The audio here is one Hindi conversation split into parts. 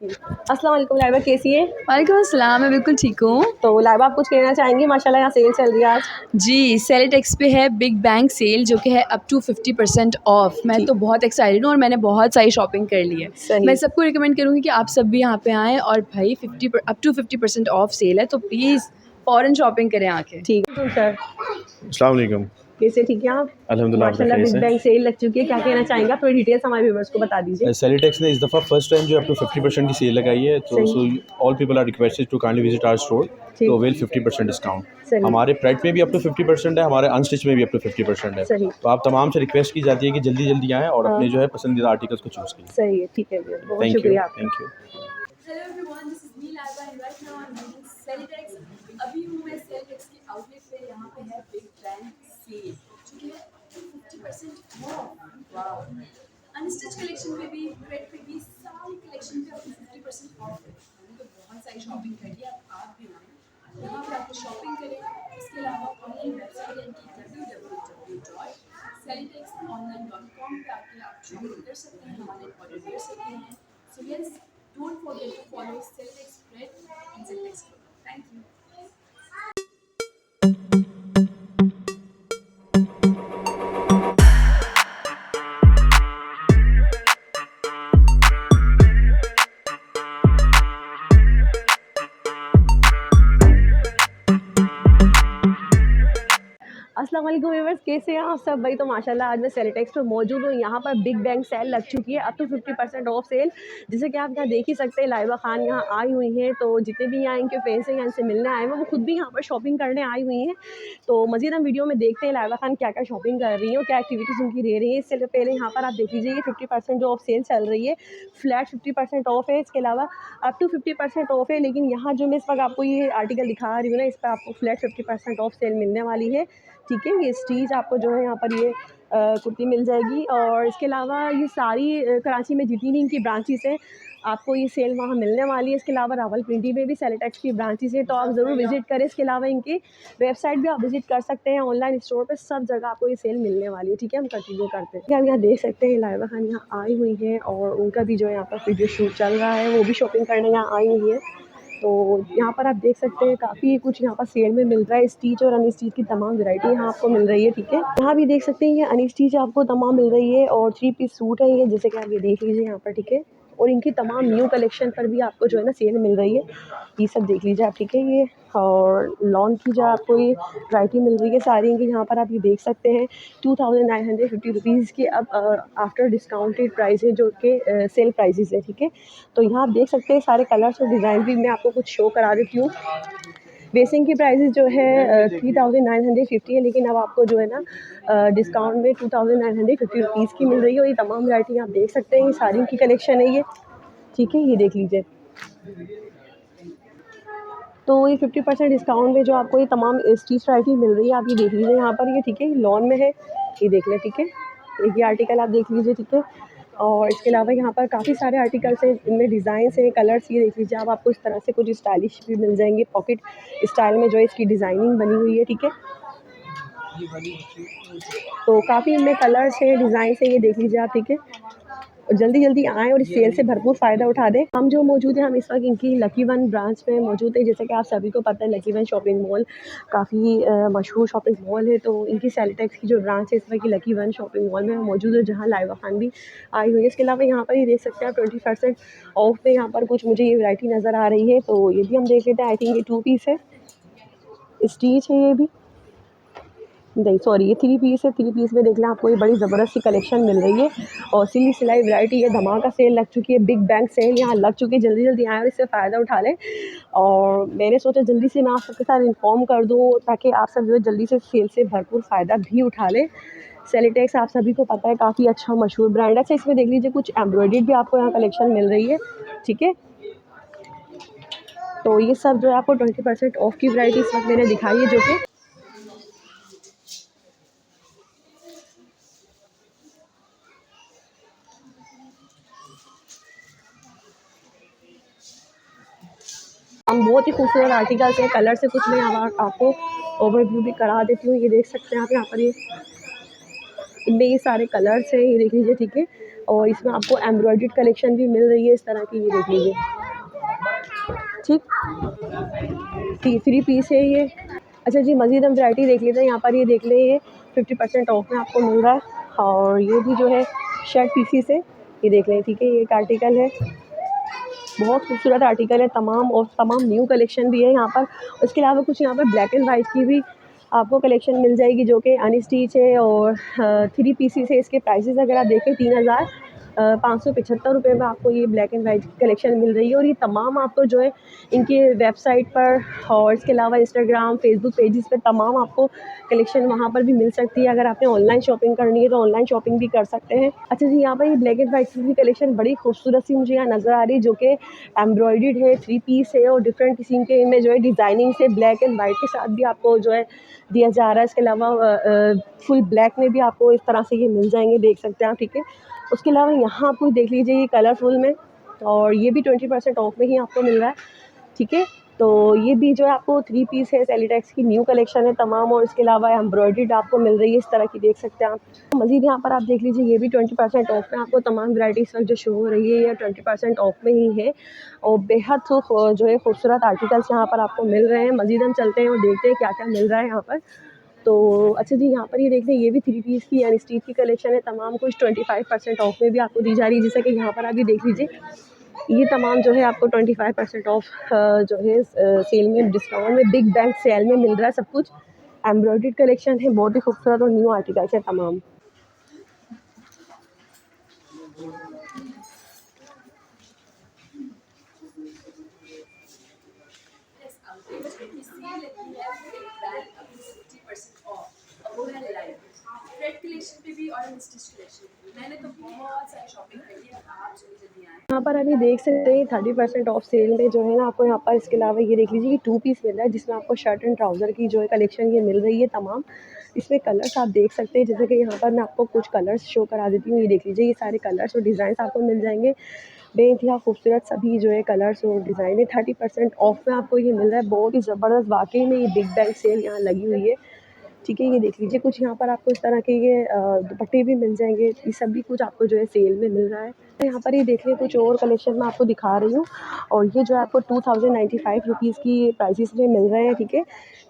अस्सलाम वालेकुम लाइबा, कैसी है? वालेकुम अस्सलाम, मैं बिल्कुल ठीक हूँ। तो लाइबा आप कुछ कहना चाहेंगी? माशाल्लाह यहाँ सेल चल रही है आज। जी, सेलिटेक्स पे है बिग बैंग सेल जो कि है अप टू 50% ऑफ। मैं ठीक। तो बहुत एक्साइटेड हूँ और मैंने बहुत सारी शॉपिंग कर ली है। सही। मैं सबको रिकमेंड करूँगी कि आप सब भी यहाँ पे आएँ और भाई 50 अप टू 50% ऑफ सेल है, तो प्लीज़ फ़ौरन शॉपिंग करें आके। ठीक है सर। अस्सलाम वालेकुम। कैसे ठीक हैं आप? अल्हम्दुलिल्लाह, आप माशाल्लाह खैरियत बिग से? बैंग सेल लग चुकी है, क्या कहना चाहेंगे आप? थोड़ी डिटेल्स हमारे व्यूअर्स को बता दीजिए। सेलिटेक्स ने इस दफ़ा फर्स्ट टाइम जो अप टू 50% की सेल लगाई है, तो सही। All people are requested to kindly visit our store ठीक। To avail 50% discount. सही। हमारे प्रेट में भी अप टू 50% है, हमारे अनस्टिच में भी अप टू 50% है। सही। तो आप तमाम से रिक्वेस्ट की जाती है कि जल्दी जल्दी आएँ और हाँ। अपने जो है पसंदीदा आर्टिकल्स को चूज़ कीजिए। सही है, ठीक है भैया, बहुत थैंक यू, शुक्रिया आपका। Thank you. Hello everyone, this is me Laiba and right now I am reading सेलिटेक्स। अभी हूँ मैं सेलिटेक्स के आउटलेट पे। यहाँ पे है बिग बैंग सेल जो कि है 50% ऑफ। वाओ! अनस्टिच कलेक्शन पे भी, क्रेप पे भी, सारी कलेक्शन पे अपनी 50% ऑफ है। मैंने तो बहुत सारी शॉपिंग कर ली, अब आप भी आएँ यहाँ पे आके शॉपिंग करें। इसके अलावा ऑनलाइन वेबसाइट है इनकी www.celitexonline.com पे आके आप शॉपिंग कर सकते हैं, ऑनलाइन ऑर्डर कर सकते हैं। So yes, don't forget to follow Celtex Spread and Celtex Group. Thank you. अस्सलाम वालेकुम व्यूअर्स, कैसे हैं आप सब? भाई तो माशाल्लाह आज मैं सेलिटेक्स पे मौजूद हूँ। यहाँ पर बिग बैंग सेल लग चुकी है, अप टू 50% ऑफ सेल। जैसे कि आप यहाँ देख ही सकते हैं, लाइबा खान यहाँ आई हुई हैं। तो जितने भी यहाँ इनके फ्रेंड्स हैं, यहाँ इनसे मिलने आए हैं, वो खुद भी यहाँ पर शॉपिंग करने आई हुई हैं। तो मज़ीद हम वीडियो में देखते हैं लाइबा खान क्या क्या शॉपिंग कर रही हैं और क्या एक्टिविटीज़ उनकी रह रही हैं। इससे पहले यहाँ पर आप देख लीजिए, ये 50% जो ऑफ सेल चल रही है, फ्लैट 50% ऑफ है। इसके अलावा अप टू 50% ऑफ है, लेकिन यहाँ जो मैं इस वक्त आपको ये आर्टिकल दिखा रही हूँ ना, इस पर आपको फ्लैट 50% ऑफ सेल मिलने वाली है। ठीक है, ये स्टीच आपको जो है यहाँ पर ये कुर्ती मिल जाएगी। और इसके अलावा ये सारी कराची में जितनी भी इनकी ब्रांचेस हैं, आपको ये सेल वहाँ मिलने वाली है। इसके अलावा रावलपिंडी में भी सेलिटेक्स की ब्रांचेस हैं, तो आप ज़रूर विज़िट करें। इसके अलावा इनकी वेबसाइट भी आप विज़िट कर सकते हैं, ऑनलाइन स्टोर पे सब जगह आपको ये सेल मिलने वाली है। ठीक है, हम कंटिन्यू करते हैं। आप यहाँ देख सकते हैं लाइबा खान यहाँ आई हुई हैं और उनका भी जो है यहाँ पर वीडियो शूट चल रहा है, वो भी शॉपिंग करने यहाँ आई हुई है। तो यहाँ पर आप देख सकते हैं काफ़ी कुछ यहाँ पर सेल में मिल रहा है। स्टीच और अनस्टीच की तमाम वैरायटी यहाँ आपको मिल रही है। ठीक है, यहाँ भी देख सकते हैं ये अनस्टीच आपको तमाम मिल रही है और 3 पीस सूट है ये, जैसे कि आप ये देख लीजिए यहाँ पर। ठीक है, और इनकी तमाम न्यू कलेक्शन पर भी आपको जो है ना सेल मिल रही है, ये सब देख लीजिए आप। ठीक है, ये और लॉन की जो आपको ये वैरायटी मिल रही है सारी इनकी, यहाँ पर आप ये देख सकते हैं 2950 रुपीज़ की अब आफ्टर डिस्काउंटेड प्राइस है, जो कि सेल प्राइसेस है। ठीक है, तो यहाँ आप देख सकते हैं सारे कलर्स और डिज़ाइन भी मैं आपको कुछ शो करा देती हूँ। बेसिंग की प्राइसेस जो है 3950 है, लेकिन अब आपको जो है ना डिस्काउंट में 2950 रुपीज़ की मिल रही है। और ये तमाम वैरायटी आप देख सकते हैं, ये साड़ी की कलेक्शन है ये। ठीक है, ये देख लीजिए। तो ये 50% डिस्काउंट में जो आपको ये तमाम स्टीच वैरायटी मिल रही है, आप ये देख लीजिए यहाँ पर। ये ठीक है, लॉन में है, ये देख लें। ठीक है, एक ये आर्टिकल आप देख लीजिए। ठीक है, और इसके अलावा यहाँ पर काफ़ी सारे आर्टिकल्स हैं, इनमें डिज़ाइंस हैं, कलर्स ये देख लीजिए आप। आपको इस तरह से कुछ स्टाइलिश भी मिल जाएंगे, पॉकेट स्टाइल में जो है इसकी डिज़ाइनिंग बनी हुई है। ठीक है, तो काफ़ी इनमें कलर्स हैं, डिज़ाइंस हैं, ये देख लीजिए आप। ठीक है, और जल्दी जल्दी आएँ और इस सेल से भरपूर फ़ायदा उठा दें। हम जो मौजूद हैं, हम इस वक्त इनकी लकी वन ब्रांच में मौजूद है। जैसे कि आप सभी को पता है, लकी वन शॉपिंग मॉल काफ़ी मशहूर शॉपिंग मॉल है। तो इनकी सेलिटेक्स की जो ब्रांच है इस वक्त की लकी वन शॉपिंग मॉल में मौजूद है, जहाँ लाइबा खान भी आई हुई है। इसके अलावा यहाँ पर ये देख सकते हैं आप 20% ऑफ में यहाँ पर कुछ मुझे ये वैरायटी नज़र आ रही है, तो ये भी हम देख लेते हैं। आई थिंक ये 2 पीस है, स्टीच है ये भी, नहीं सॉरी ये 3 पीस है। 3 पीस में देख लें, आपको ये बड़ी ज़बरदस्त सी कलेक्शन मिल रही है और सिली सिलाई वैरायटी है। धमाका सेल लग चुकी है, बिग बैंग सेल यहाँ लग चुकी है। जल्दी जल्दी आएँ और इससे फ़ायदा उठा लें। और मैंने सोचा जल्दी से मैं आप सबके साथ इन्फॉर्म कर दूँ, ताकि आप सब जो है जल्दी से सेल से भरपूर फ़ायदा भी उठा लें। सेलिटेक्स आप सभी को पता है काफ़ी अच्छा मशहूर ब्रांड है। अच्छा, इसमें देख लीजिए कुछ एम्ब्रॉयडरी भी आपको यहाँ कलेक्शन मिल रही है। ठीक है, तो ये सब जो है आपको 20% ऑफ की वैरायटी इस वक्त मैंने दिखाई है, जो कि हम बहुत ही खूबसूरत आर्टिकल्स हैं, कलर से कुछ मैं आपको ओवरव्यू भी करा देती हूँ। ये देख सकते हैं आप यहाँ पर, ये इनमें ये सारे कलर्स हैं, ये देख लीजिए। ठीक है, और इसमें आपको एम्ब्रॉयडर्ड कलेक्शन भी मिल रही है इस तरह की, ये देख लीजिए। ठीक, 3 पीस है ये। अच्छा जी, मज़ीद हम वैरायटी देख लेते हैं। यहाँ पर ये देख लें, ये 50% ऑफ में आपको मिल रहा है। और ये भी जो है शर्ट पीसीस है, ये देख लें, ठीक है। ये एक आर्टिकल है, बहुत खूबसूरत आर्टिकल है तमाम, और तमाम न्यू कलेक्शन भी है यहाँ पर। उसके अलावा कुछ यहाँ पर ब्लैक एंड वाइट की भी आपको कलेक्शन मिल जाएगी जो कि अनस्टिच है और 3 पीसेस है। इसके प्राइसेस अगर आप देखें 3575 रुपये में आपको ये ब्लैक एंड वाइट कलेक्शन मिल रही है। और ये तमाम आपको जो है इनके वेबसाइट पर और इसके अलावा इंस्टाग्राम, फेसबुक पेजेस पे तमाम आपको कलेक्शन वहाँ पर भी मिल सकती है। अगर आपने ऑनलाइन शॉपिंग करनी है तो ऑनलाइन शॉपिंग भी कर सकते हैं। अच्छा जी, यहाँ पर ये ब्लैक एंड वाइट की कलेक्शन बड़ी खूबसूरत सी मुझे यहाँ नज़र आ रही है, जो कि एम्ब्रॉयडर्ड है, 3 पीस है और डिफरेंट किस्म के इनमें जो है डिज़ाइनिंग से ब्लैक एंड वाइट के साथ भी आपको जो है दिया जा रहा है। इसके अलावा फुल ब्लैक में भी आपको इस तरह से ये मिल जाएंगे, देख सकते हैं आप, ठीक है। उसके अलावा यहाँ आपको देख लीजिए ये कलरफुल में, और ये भी 20% ऑफ में ही आपको मिल रहा है, ठीक है। तो ये भी जो है आपको 3 पीस है, सेलिटेक्स की न्यू कलेक्शन है तमाम, और इसके अलावा एम्ब्रॉयडर्ड आपको मिल रही है इस तरह की, देख सकते हैं आप। मज़ीद यहाँ पर आप देख लीजिए, ये भी 20% ऑफ में आपको तमाम वैरायटी सर जो शो हो रही है ये 20% ऑफ में ही है, और बेहद जो है खूबसूरत आर्टिकल्स यहाँ पर आपको मिल रहे हैं। मज़ीद हम चलते हैं और देखते हैं क्या क्या मिल रहा है यहाँ पर। तो अच्छा जी, यहाँ पर ये देख लें, ये भी 3 पीस की अनस्टिच की कलेक्शन है तमाम, कुछ 25% ऑफ में भी आपको दी जा रही है। जैसा कि यहाँ पर आप ये देख लीजिए, ये तमाम जो है आपको 25% ऑफ जो है सेल में, डिस्काउंट में, बिग बैंग सेल में मिल रहा है सब कुछ। एम्ब्रॉयडर्ड कलेक्शन है, बहुत ही खूबसूरत और न्यू आर्टिकल्स है तमाम। Yes, आउटलेट की सेल लगी है फिर ब्रांड अभी 50% ऑफ, वो है लाइव थ्रेड कलेक्शन पे भी और स्टिच कलेक्शन पे। मैंने तो बहुत सारी शॉपिंग करी है, आप जल्दी जल्दी आए। यहाँ पर अभी देख सकते हैं 30% ऑफ सेल में जो है ना आपको यहाँ पर, इसके अलावा ये देख लीजिए कि 2 पीस मिल रहा है जिसमें आपको शर्ट एंड ट्राउज़र की जो है कलेक्शन ये मिल रही है तमाम। इसमें कलर्स आप देख सकते हैं, जैसे कि यहाँ पर मैं आपको कुछ कलर्स शो करा देती हूँ। ये देख लीजिए, ये सारे कलर्स और डिज़ाइंस आपको मिल जाएंगे, बेइंतहा खूबसूरत सभी जो है कलर्स और डिज़ाइन है। 30% ऑफ में आपको ये मिल रहा है, बहुत ही ज़बरदस्त, वाकई में ये बिग बैंग सेल यहाँ लगी हुई है, ठीक है। ये देख लीजिए, कुछ यहाँ पर आपको इस तरह के ये दुपट्टे भी मिल जाएंगे, ये सब भी कुछ आपको जो है सेल में मिल रहा है। यहाँ पर ये देख लें, कुछ और कलेक्शन मैं आपको दिखा रही हूँ, और ये जो है आपको 2095 रुपीज़ की प्राइसेस में मिल रहे हैं, ठीक है।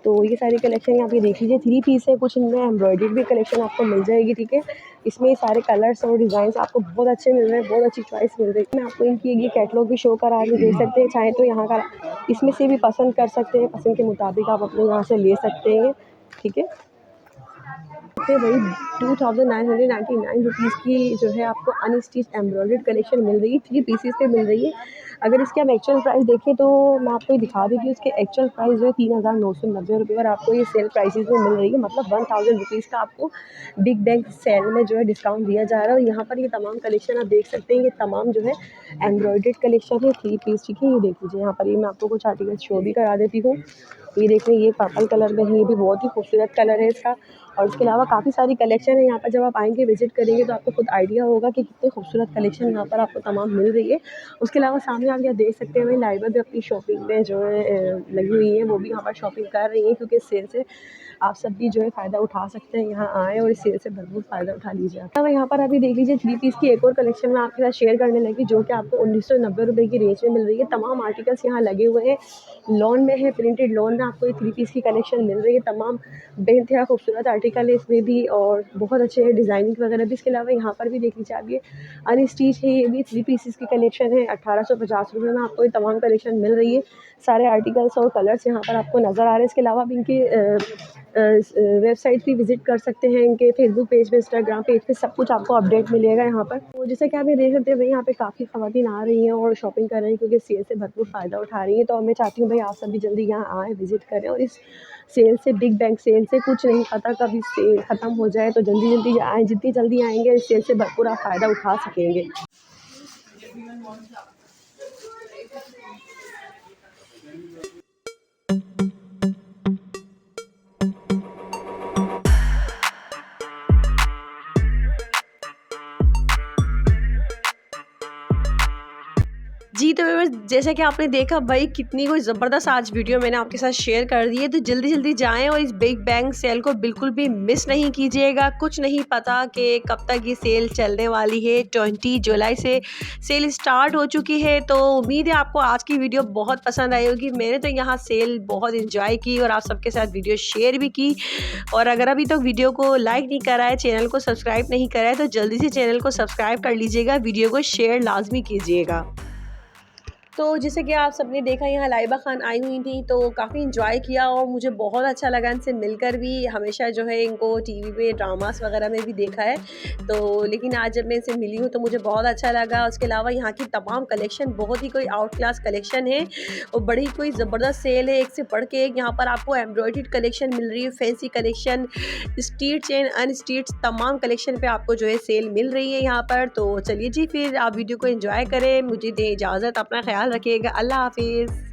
तो ये सारी कलेक्शन यहाँ पे देख लीजिए, 3 पीस है, कुछ इनमें एम्ब्रॉयडर्ड भी कलेक्शन आपको मिल जाएगी, ठीक है। इसमें ये सारे कलर्स और डिज़ाइंस आपको बहुत अच्छे मिल रहे हैं, बहुत अच्छी चॉइस मिल रही है। मैं आपको इनकी ये कैटलॉग भी शो करा के देख सकते हैं, चाहे तो यहाँ का इसमें से भी पसंद कर सकते हैं, पसंद के मुताबिक आप अपने यहाँ से ले सकते हैं, ठीक है। पे वही 2999 रुपीज़ की जो है आपको अनस्टिच एम्ब्रॉयडर्ड कलेक्शन मिल रही है, 3 पीसेस पे मिल रही है। अगर इसके हम एक्चुअल प्राइस देखें तो मैं आपको ये दिखा देती हूँ, इसके एक्चुअल प्राइस जो है 3990 रुपये, और आपको ये सेल प्राइसेस में मिल रही है, मतलब 1000 रुपीज़ का आपको बिग बैंग सेल में जो है डिस्काउंट दिया जा रहा है। और यहाँ पर ये तमाम कलेक्शन आप देख सकते हैं, ये तमाम जो है एम्ब्रॉयडर्ड कलेक्शन है, 3 पीस, ठीक है। ये देख लीजिए, यहाँ पर ये मैं आपको कुछ आर्टिकल शो भी करा देती हूँ। ये देख लें, ये पर्पल कलर में है, ये भी बहुत ही खूबसूरत कलर है इसका। और इसके अलावा काफ़ी सारी कलेक्शन है यहाँ पर, जब आप आएंगे विजिट करेंगे तो आपको खुद आइडिया होगा कि कितने खूबसूरत कलेक्शन यहाँ पर आपको तमाम मिल रही है। उसके अलावा सामने आप यहाँ देख सकते हैं, वही लाइबा भी अपनी शॉपिंग में जो है लगी हुई है, वो भी यहाँ पर शॉपिंग कर रही है, क्योंकि इस सेल से आप सब भी जो है फ़ायदा उठा सकते हैं, यहाँ आएँ और इस सेल से भरपूर फ़ायदा उठा लीजिए। अब यहाँ पर अभी देख लीजिए, 3 पीस की एक और कलेक्शन मैं आपके साथ शेयर करने लगी, जो कि आपको 1990 रुपये की रेंज में मिल रही है। तमाम आर्टिकल्स यहाँ लगे हुए हैं, लॉन में है, प्रिंटेड लॉन में आपको ये 3 पीस की कलेक्शन मिल रही है। तमाम बेइंतहा खूबसूरत आर्टिकल है इसमें भी, और बहुत अच्छे हैं डिज़ाइनिंग वगैरह भी। इसके अलावा यहाँ पर भी देख लीजिए आप, ये अनस्टिच है, ये भी 3 पीसेस की कलेक्शन है। 1850 रुपये में आपको ये तमाम कलेक्शन मिल रही है। सारे आर्टिकल्स और कलर्स यहाँ पर आपको नज़र आ रहे हैं। इसके अलावा भी इनके वेबसाइट भी विज़िट कर सकते हैं, इनके फेसबुक पेज पे, इंस्टाग्राम पेज पे सब कुछ आपको अपडेट मिलेगा यहाँ पर। तो जैसे कि आप ये देख सकते हैं भाई, यहाँ पे काफ़ी ख़वातीन आ रही हैं और शॉपिंग कर रही हैं, क्योंकि सेल से भरपूर फ़ायदा उठा रही हैं। तो मैं चाहती हूँ भाई आप सभी जल्दी यहाँ आएँ, विज़िट करें, और इस सेल से, बिग बैंग सेल से, कुछ नहीं पता कब इस सेल ख़त्म हो जाए, तो जल्दी जल्दी आएँ, जितनी जल्दी आएंगे इस सेल से भरपूर आप फ़ायदा उठा सकेंगे। जी, तो व्यूअर्स जैसा कि आपने देखा भाई कितनी कोई ज़बरदस्त आज वीडियो मैंने आपके साथ शेयर कर दी है, तो जल्दी जल्दी जाएं और इस बिग बैंग सेल को बिल्कुल भी मिस नहीं कीजिएगा। कुछ नहीं पता कि कब तक ये सेल चलने वाली है। 20 जुलाई से सेल स्टार्ट हो चुकी है। तो उम्मीद है आपको आज की वीडियो बहुत पसंद आई होगी। मैंने तो यहाँ सेल बहुत इंजॉय की और आप सबके साथ वीडियो शेयर भी की। और अगर अभी तक वीडियो को लाइक नहीं करा है, चैनल को सब्सक्राइब नहीं करा है, तो जल्दी से चैनल को सब्सक्राइब कर लीजिएगा, वीडियो को शेयर लाजमी कीजिएगा। तो जैसे कि आप सबने देखा यहाँ लाइबा खान आई हुई थी, तो काफ़ी इंजॉय किया और मुझे बहुत अच्छा लगा इनसे मिलकर भी। हमेशा जो है इनको टीवी पे ड्रामास वगैरह में भी देखा है, तो लेकिन आज जब मैं इनसे मिली हूँ तो मुझे बहुत अच्छा लगा। उसके अलावा यहाँ की तमाम कलेक्शन बहुत ही कोई आउट क्लास कलेक्शन है और बड़ी कोई ज़बरदस्त सेल है, एक से बढ़ के एक। यहाँ पर आपको एम्ब्रॉयडर्ड कलेक्शन मिल रही है, फैंसी कलेक्शन, स्ट्रीट एंड अनस्ट्रीट तमाम कलेक्शन पे आपको जो है सेल मिल रही है यहाँ पर। तो चलिए जी, फिर आप वीडियो को एंजॉय करें, मुझे दें इजाज़त, अपना ख्याल रखिएगा। अल्लाह हाफिज़।